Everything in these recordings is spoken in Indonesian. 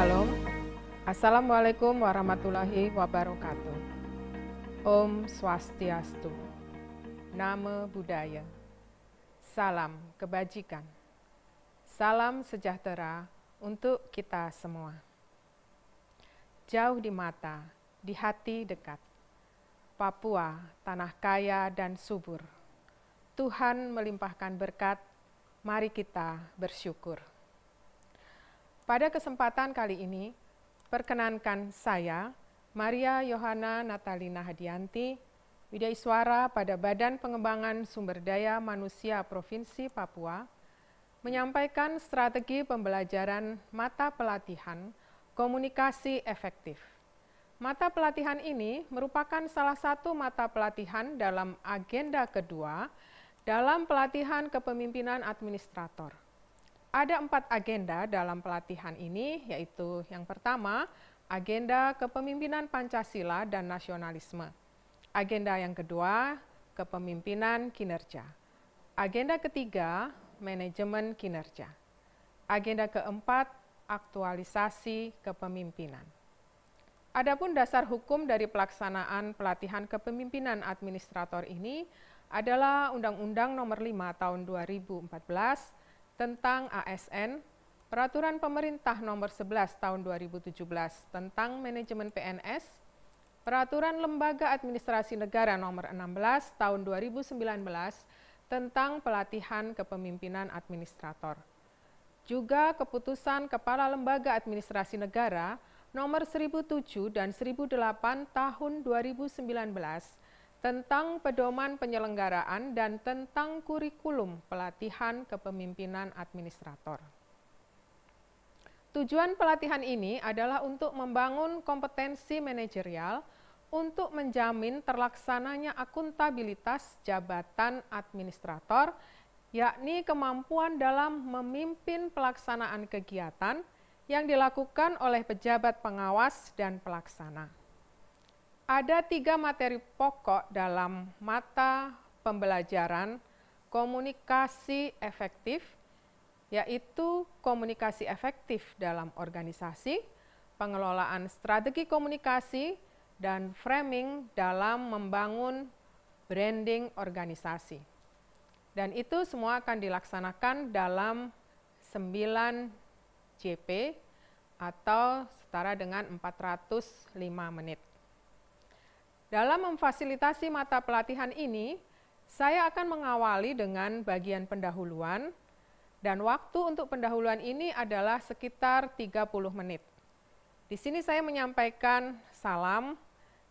Shalom, Assalamualaikum warahmatullahi wabarakatuh. Om Swastiastu, Namo Buddhaya, salam kebajikan, salam sejahtera untuk kita semua. Jauh di mata, di hati dekat, Papua tanah kaya dan subur. Tuhan melimpahkan berkat, mari kita bersyukur. Pada kesempatan kali ini, perkenankan saya, Maria Yohana Natalina Hadianti, Widaiswara pada Badan Pengembangan Sumber Daya Manusia Provinsi Papua, menyampaikan strategi pembelajaran mata pelatihan komunikasi efektif. Mata pelatihan ini merupakan salah satu mata pelatihan dalam agenda kedua dalam pelatihan kepemimpinan administrator. Ada 4 agenda dalam pelatihan ini, yaitu yang pertama, agenda kepemimpinan Pancasila dan nasionalisme. Agenda yang kedua, kepemimpinan kinerja. Agenda ketiga, manajemen kinerja. Agenda keempat, aktualisasi kepemimpinan. Adapun dasar hukum dari pelaksanaan pelatihan kepemimpinan administrator ini adalah Undang-Undang Nomor 5 Tahun 2014 tentang ASN, Peraturan Pemerintah Nomor 11 Tahun 2017 tentang Manajemen PNS, Peraturan Lembaga Administrasi Negara Nomor 16 Tahun 2019 tentang Pelatihan Kepemimpinan Administrator. Juga Keputusan Kepala Lembaga Administrasi Negara Nomor 1007 dan 1008 Tahun 2019 tentang pedoman penyelenggaraan dan tentang kurikulum pelatihan kepemimpinan administrator. Tujuan pelatihan ini adalah untuk membangun kompetensi manajerial untuk menjamin terlaksananya akuntabilitas jabatan administrator, yakni kemampuan dalam memimpin pelaksanaan kegiatan yang dilakukan oleh pejabat pengawas dan pelaksana. Ada 3 materi pokok dalam mata pembelajaran komunikasi efektif, yaitu komunikasi efektif dalam organisasi, pengelolaan strategi komunikasi, dan framing dalam membangun branding organisasi. Dan itu semua akan dilaksanakan dalam 9 JP atau setara dengan 405 menit. Dalam memfasilitasi mata pelatihan ini, saya akan mengawali dengan bagian pendahuluan, dan waktu untuk pendahuluan ini adalah sekitar 30 menit. Di sini saya menyampaikan salam,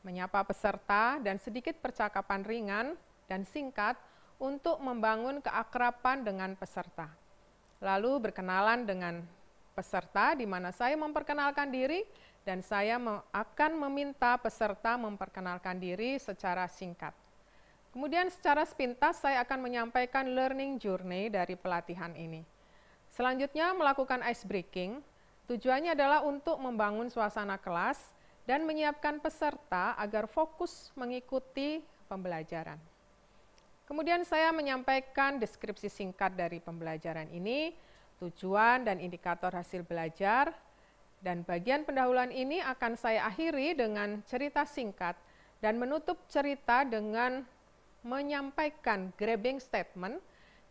menyapa peserta, dan sedikit percakapan ringan dan singkat untuk membangun keakraban dengan peserta. Lalu berkenalan dengan peserta, di mana saya memperkenalkan diri, dan saya akan meminta peserta memperkenalkan diri secara singkat. Kemudian secara sepintas saya akan menyampaikan learning journey dari pelatihan ini. Selanjutnya melakukan ice breaking, tujuannya adalah untuk membangun suasana kelas dan menyiapkan peserta agar fokus mengikuti pembelajaran. Kemudian saya menyampaikan deskripsi singkat dari pembelajaran ini, tujuan dan indikator hasil belajar, dan bagian pendahuluan ini akan saya akhiri dengan cerita singkat dan menutup cerita dengan menyampaikan grabbing statement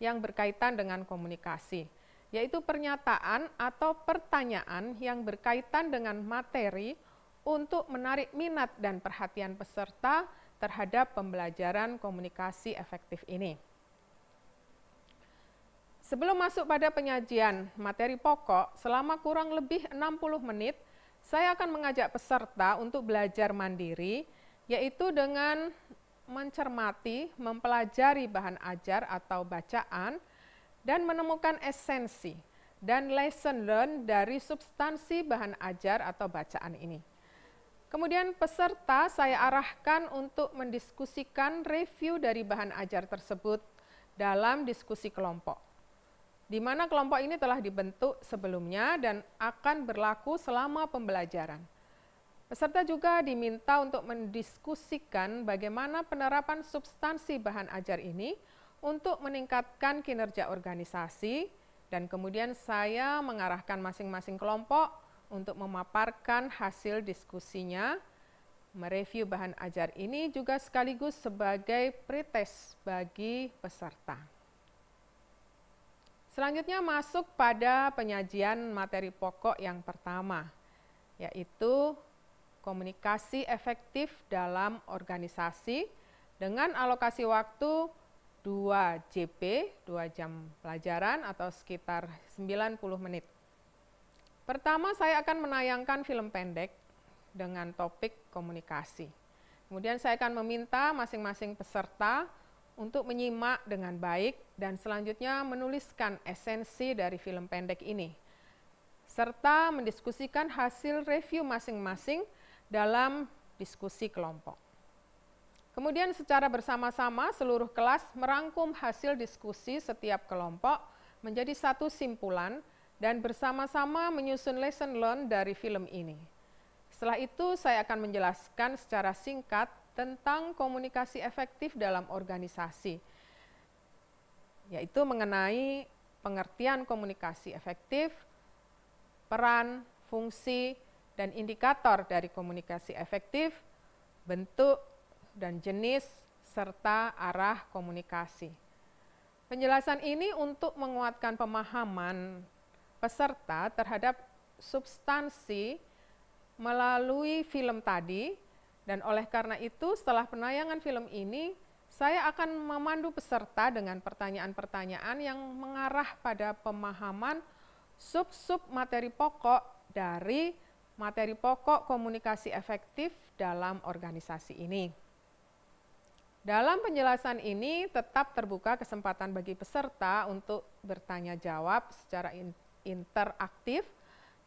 yang berkaitan dengan komunikasi, yaitu pernyataan atau pertanyaan yang berkaitan dengan materi untuk menarik minat dan perhatian peserta terhadap pembelajaran komunikasi efektif ini. Sebelum masuk pada penyajian materi pokok, selama kurang lebih 60 menit, saya akan mengajak peserta untuk belajar mandiri, yaitu dengan mencermati, mempelajari bahan ajar atau bacaan, dan menemukan esensi dan lesson learn dari substansi bahan ajar atau bacaan ini. Kemudian peserta saya arahkan untuk mendiskusikan review dari bahan ajar tersebut dalam diskusi kelompok, di mana kelompok ini telah dibentuk sebelumnya dan akan berlaku selama pembelajaran. Peserta juga diminta untuk mendiskusikan bagaimana penerapan substansi bahan ajar ini untuk meningkatkan kinerja organisasi, dan kemudian saya mengarahkan masing-masing kelompok untuk memaparkan hasil diskusinya. Mereview bahan ajar ini juga sekaligus sebagai pretest bagi peserta. Selanjutnya masuk pada penyajian materi pokok yang pertama, yaitu komunikasi efektif dalam organisasi dengan alokasi waktu 2 JP, 2 jam pelajaran atau sekitar 90 menit. Pertama, saya akan menayangkan film pendek dengan topik komunikasi. Kemudian saya akan meminta masing-masing peserta untuk menyimak dengan baik dan selanjutnya menuliskan esensi dari film pendek ini, serta mendiskusikan hasil review masing-masing dalam diskusi kelompok. Kemudian secara bersama-sama seluruh kelas merangkum hasil diskusi setiap kelompok menjadi satu simpulan dan bersama-sama menyusun lesson learned dari film ini. Setelah itu saya akan menjelaskan secara singkat tentang komunikasi efektif dalam organisasi, yaitu mengenai pengertian komunikasi efektif, peran, fungsi, dan indikator dari komunikasi efektif, bentuk dan jenis, serta arah komunikasi. Penjelasan ini untuk menguatkan pemahaman peserta terhadap substansi melalui film tadi, dan oleh karena itu setelah penayangan film ini, saya akan memandu peserta dengan pertanyaan-pertanyaan yang mengarah pada pemahaman sub-sub materi pokok dari materi pokok komunikasi efektif dalam organisasi ini. Dalam penjelasan ini tetap terbuka kesempatan bagi peserta untuk bertanya jawab secara interaktif.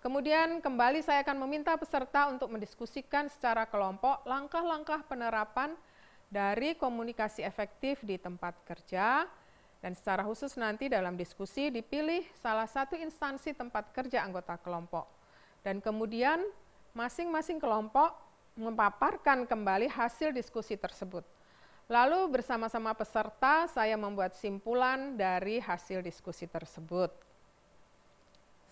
Kemudian kembali saya akan meminta peserta untuk mendiskusikan secara kelompok langkah-langkah penerapan dari komunikasi efektif di tempat kerja, dan secara khusus nanti dalam diskusi dipilih salah satu instansi tempat kerja anggota kelompok. Dan kemudian masing-masing kelompok memaparkan kembali hasil diskusi tersebut. Lalu bersama-sama peserta saya membuat simpulan dari hasil diskusi tersebut.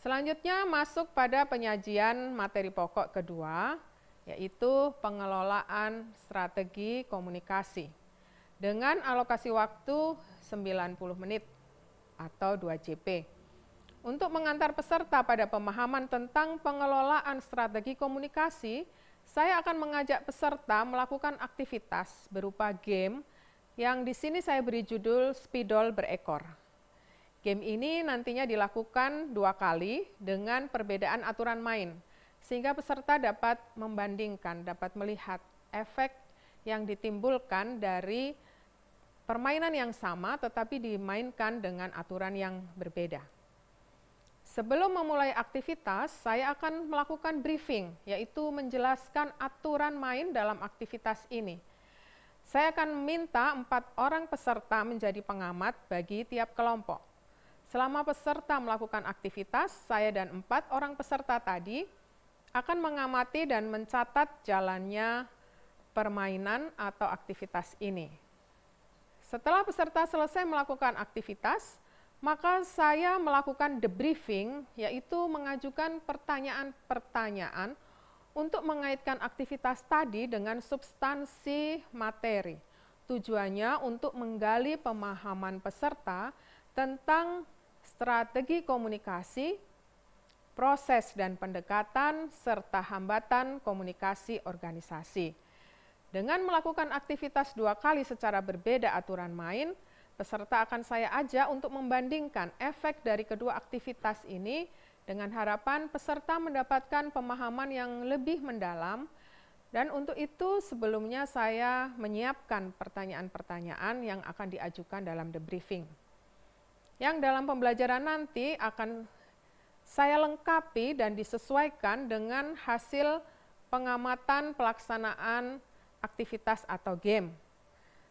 Selanjutnya masuk pada penyajian materi pokok kedua, yaitu pengelolaan strategi komunikasi dengan alokasi waktu 90 menit atau 2 JP. Untuk mengantar peserta pada pemahaman tentang pengelolaan strategi komunikasi, saya akan mengajak peserta melakukan aktivitas berupa game yang di sini saya beri judul Spidol Berekor. Game ini nantinya dilakukan 2 kali dengan perbedaan aturan main, sehingga peserta dapat membandingkan, dapat melihat efek yang ditimbulkan dari permainan yang sama tetapi dimainkan dengan aturan yang berbeda. Sebelum memulai aktivitas, saya akan melakukan briefing, yaitu menjelaskan aturan main dalam aktivitas ini. Saya akan meminta 4 orang peserta menjadi pengamat bagi tiap kelompok. Selama peserta melakukan aktivitas, saya dan 4 orang peserta tadi akan mengamati dan mencatat jalannya permainan atau aktivitas ini. Setelah peserta selesai melakukan aktivitas, maka saya melakukan debriefing, yaitu mengajukan pertanyaan-pertanyaan untuk mengaitkan aktivitas tadi dengan substansi materi. Tujuannya untuk menggali pemahaman peserta tentang strategi komunikasi, proses dan pendekatan, serta hambatan komunikasi organisasi. Dengan melakukan aktivitas 2 kali secara berbeda aturan main, peserta akan saya ajak untuk membandingkan efek dari kedua aktivitas ini dengan harapan peserta mendapatkan pemahaman yang lebih mendalam, dan untuk itu sebelumnya saya menyiapkan pertanyaan-pertanyaan yang akan diajukan dalam debriefing. Yang dalam pembelajaran nanti akan saya lengkapi dan disesuaikan dengan hasil pengamatan pelaksanaan aktivitas atau game.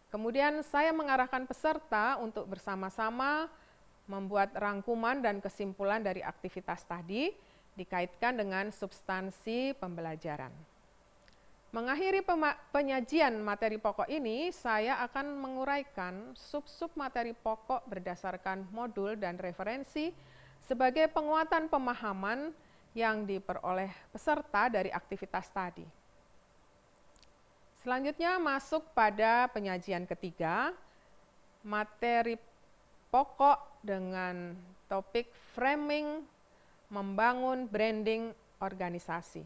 Kemudian saya mengarahkan peserta untuk bersama-sama membuat rangkuman dan kesimpulan dari aktivitas tadi dikaitkan dengan substansi pembelajaran. Mengakhiri penyajian materi pokok ini, saya akan menguraikan sub-sub materi pokok berdasarkan modul dan referensi sebagai penguatan pemahaman yang diperoleh peserta dari aktivitas tadi. Selanjutnya masuk pada penyajian ketiga, materi pokok dengan topik framing membangun branding organisasi.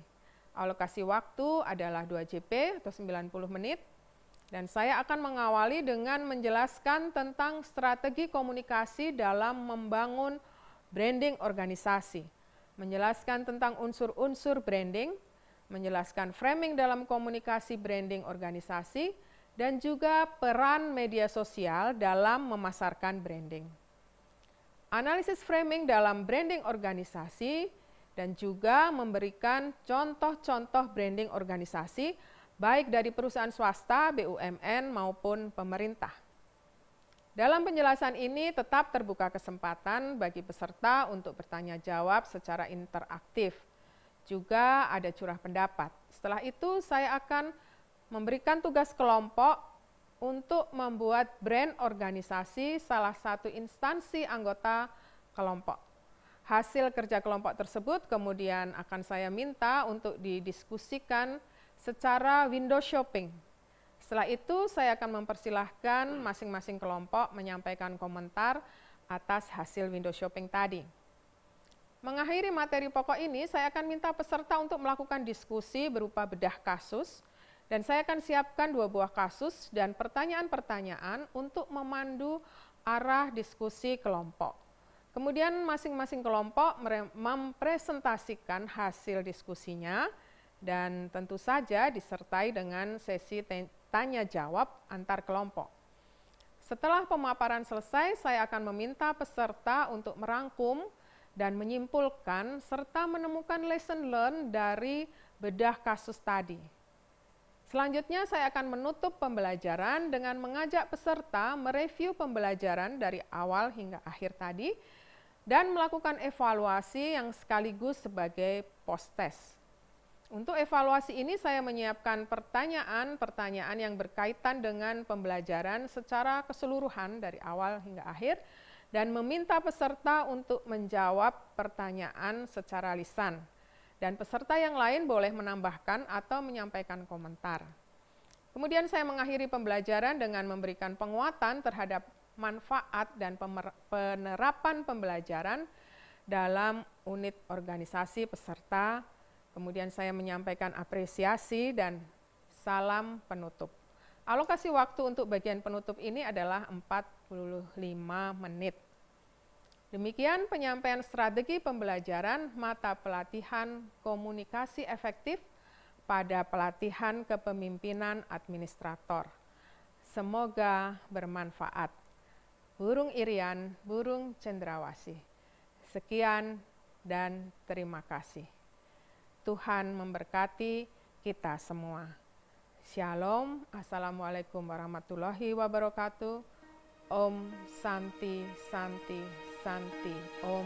Alokasi waktu adalah 2 JP atau 90 menit. Dan saya akan mengawali dengan menjelaskan tentang strategi komunikasi dalam membangun branding organisasi. Menjelaskan tentang unsur-unsur branding, menjelaskan framing dalam komunikasi branding organisasi, dan juga peran media sosial dalam memasarkan branding. Analisis framing dalam branding organisasi, dan juga memberikan contoh-contoh branding organisasi baik dari perusahaan swasta, BUMN maupun pemerintah. Dalam penjelasan ini tetap terbuka kesempatan bagi peserta untuk bertanya jawab secara interaktif. Juga ada curah pendapat. Setelah itu saya akan memberikan tugas kelompok untuk membuat brand organisasi salah satu instansi anggota kelompok. Hasil kerja kelompok tersebut kemudian akan saya minta untuk didiskusikan secara window shopping. Setelah itu saya akan mempersilahkan masing-masing kelompok menyampaikan komentar atas hasil window shopping tadi. Mengakhiri materi pokok ini, saya akan minta peserta untuk melakukan diskusi berupa bedah kasus, dan saya akan siapkan 2 buah kasus dan pertanyaan-pertanyaan untuk memandu arah diskusi kelompok. Kemudian masing-masing kelompok mempresentasikan hasil diskusinya dan tentu saja disertai dengan sesi tanya jawab antar kelompok. Setelah pemaparan selesai, saya akan meminta peserta untuk merangkum dan menyimpulkan serta menemukan lesson learned dari bedah kasus tadi. Selanjutnya saya akan menutup pembelajaran dengan mengajak peserta mereview pembelajaran dari awal hingga akhir tadi dan melakukan evaluasi yang sekaligus sebagai post-test. Untuk evaluasi ini saya menyiapkan pertanyaan-pertanyaan yang berkaitan dengan pembelajaran secara keseluruhan dari awal hingga akhir dan meminta peserta untuk menjawab pertanyaan secara lisan. Dan peserta yang lain boleh menambahkan atau menyampaikan komentar. Kemudian saya mengakhiri pembelajaran dengan memberikan penguatan terhadap manfaat dan penerapan pembelajaran dalam unit organisasi peserta. Kemudian saya menyampaikan apresiasi dan salam penutup. Alokasi waktu untuk bagian penutup ini adalah 45 menit. Demikian penyampaian strategi pembelajaran mata pelatihan komunikasi efektif pada pelatihan kepemimpinan administrator. Semoga bermanfaat. Burung Irian, burung cendrawasih. Sekian dan terima kasih. Tuhan memberkati kita semua. Shalom, Assalamualaikum warahmatullahi wabarakatuh. Om Santi Santi Santi Om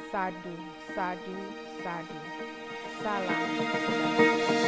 Sadu Sadu Sadu. Salam.